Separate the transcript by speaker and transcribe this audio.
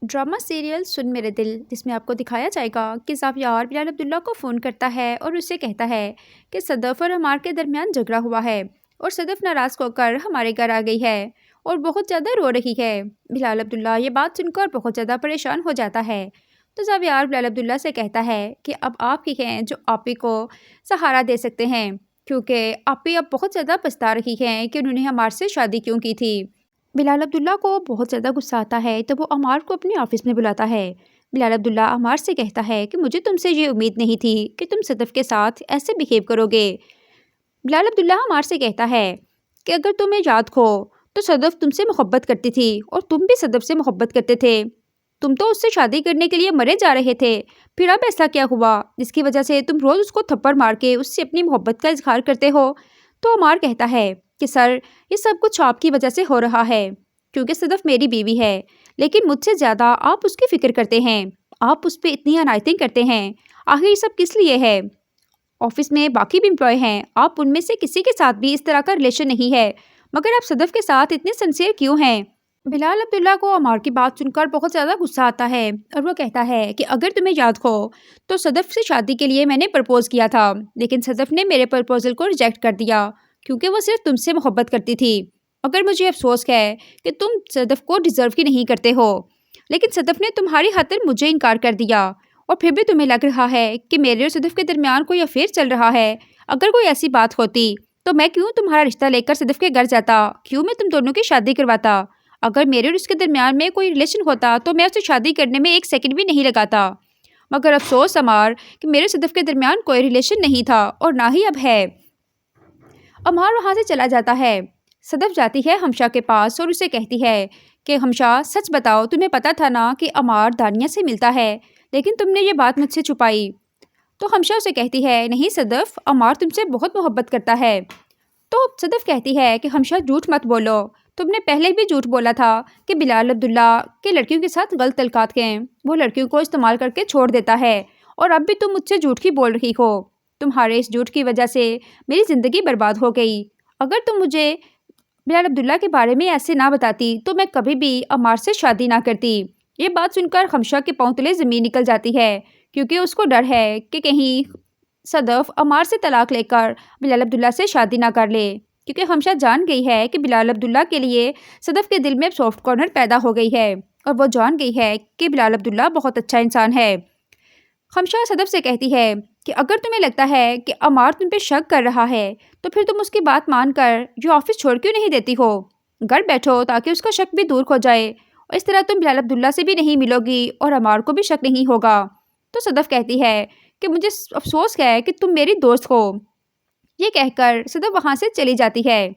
Speaker 1: Drama serial سن میرے دل، جس میں آپ کو دکھایا جائے گا کہ زاویار بلال عبداللہ کو فون کرتا ہے اور اسے کہتا ہے کہ صدف اور عمار کے درمیان جھگڑا ہوا ہے اور صدف ناراض ہو کر ہمارے گھر آ گئی ہے اور بہت زیادہ رو رہی ہے۔ بلال عبداللہ یہ بات سن کر بہت زیادہ پریشان ہو جاتا ہے، تو زاویار بلال عبداللہ سے کہتا ہے کہ اب آپ ہی ہیں جو آپی کو سہارا دے سکتے ہیں، کیونکہ آپی اب بہت زیادہ پچھتا رہی ہیں کہ انہوں نے عمار سے شادی کیوں کی تھی۔ بلال عبداللہ کو بہت زیادہ غصہ آتا ہے تو وہ عمار کو اپنے آفس میں بلاتا ہے۔ بلال عبداللہ عمار سے کہتا ہے کہ مجھے تم سے یہ امید نہیں تھی کہ تم صدف کے ساتھ ایسے بیہیو کرو گے۔ بلال عبداللہ عمار سے کہتا ہے کہ اگر تمہیں یاد ہو تو صدف تم سے محبت کرتی تھی اور تم بھی صدف سے محبت کرتے تھے، تم تو اس سے شادی کرنے کے لیے مرے جا رہے تھے، پھر اب ایسا کیا ہوا جس کی وجہ سے تم روز اس کو تھپڑ مار کے اس سے اپنی محبت کا اظہار کرتے ہو؟ تو عمار کہتا ہے کہ سر، یہ سب کچھ آپ کی وجہ سے ہو رہا ہے، کیونکہ صدف میری بیوی ہے، لیکن مجھ سے زیادہ آپ اس کی فکر کرتے ہیں، آپ اس پہ اتنی عنایتیں کرتے ہیں، آخر یہ سب کس لیے ہے؟ آفس میں باقی بھی امپلائی ہیں، آپ ان میں سے کسی کے ساتھ بھی اس طرح کا ریلیشن نہیں ہے، مگر آپ صدف کے ساتھ اتنے سنسیئر کیوں ہیں؟ بلال عبداللہ کو عمار کی بات سن کر بہت زیادہ غصہ آتا ہے اور وہ کہتا ہے کہ اگر تمہیں یاد ہو تو صدف سے شادی کے لیے میں نے پرپوز کیا تھا، لیکن صدف نے میرے پرپوزل کو ریجیکٹ کر دیا کیونکہ وہ صرف تم سے محبت کرتی تھی۔ مگر مجھے افسوس ہے کہ تم صدف کو ڈیزرو کی نہیں کرتے ہو، لیکن صدف نے تمہاری خاطر مجھے انکار کر دیا، اور پھر بھی تمہیں لگ رہا ہے کہ میرے اور صدف کے درمیان کوئی افیئر چل رہا ہے۔ اگر کوئی ایسی بات ہوتی تو میں کیوں تمہارا رشتہ لے کر صدف کے گھر جاتا، کیوں میں تم دونوں کی شادی کرواتا؟ اگر میرے اور اس کے درمیان میں کوئی ریلیشن ہوتا تو میں اسے شادی کرنے میں ایک سیکنڈ بھی نہیں لگاتا، مگر افسوس عمار کہ میرے صدف کے درمیان کوئی ریلیشن نہیں تھا اور نہ ہی اب ہے۔ عمار وہاں سے چلا جاتا ہے۔ صدف جاتی ہے ہمشا کے پاس اور اسے کہتی ہے کہ ہمشا، سچ بتاؤ، تمہیں پتا تھا نا کہ عمار دانیہ سے ملتا ہے، لیکن تم نے یہ بات مجھ سے چھپائی؟ تو ہمشا اسے کہتی ہے نہیں صدف، عمار تم سے بہت محبت کرتا ہے۔ تو صدف کہتی ہے کہ ہمشا جھوٹ مت بولو، تم نے پہلے بھی جھوٹ بولا تھا کہ بلال عبداللہ کے لڑکیوں کے ساتھ غلط تعلقات ہیں، وہ لڑکیوں کو استعمال کر کے چھوڑ دیتا ہے، اور اب بھی تم مجھ سے جھوٹ ہی بول رہی ہو۔ تمہارے اس جھوٹ کی وجہ سے میری زندگی برباد ہو گئی۔ اگر تم مجھے بلال عبداللہ کے بارے میں ایسے نہ بتاتی تو میں کبھی بھی عمار سے شادی نہ کرتی۔ یہ بات سن کر ہمشا کے پاؤں تلے زمین نکل جاتی ہے، کیونکہ اس کو ڈر ہے کہ کہیں صدف عمار سے طلاق لے کر بلال عبداللہ سے شادی نہ کر لے، کیونکہ ہمشا جان گئی ہے کہ بلال عبداللہ کے لیے صدف کے دل میں سافٹ کارنر پیدا ہو گئی ہے، اور وہ جان گئی ہے کہ بلال عبداللہ بہت اچھا انسان ہے۔ ہمشا صدف سے کہتی ہے کہ اگر تمہیں لگتا ہے کہ عمار تم پہ شک کر رہا ہے تو پھر تم اس کی بات مان کر جو آفس چھوڑ کیوں نہیں دیتی ہو؟ گھر بیٹھو تاکہ اس کا شک بھی دور ہو جائے، اور اس طرح تم بلال عبداللہ سے بھی نہیں ملو گی اور عمار کو بھی شک نہیں ہوگا۔ تو صدف کہتی ہے کہ مجھے افسوس ہے کہ تم میری دوست ہو۔ یہ کہہ کر صدف وہاں سے چلی جاتی ہے۔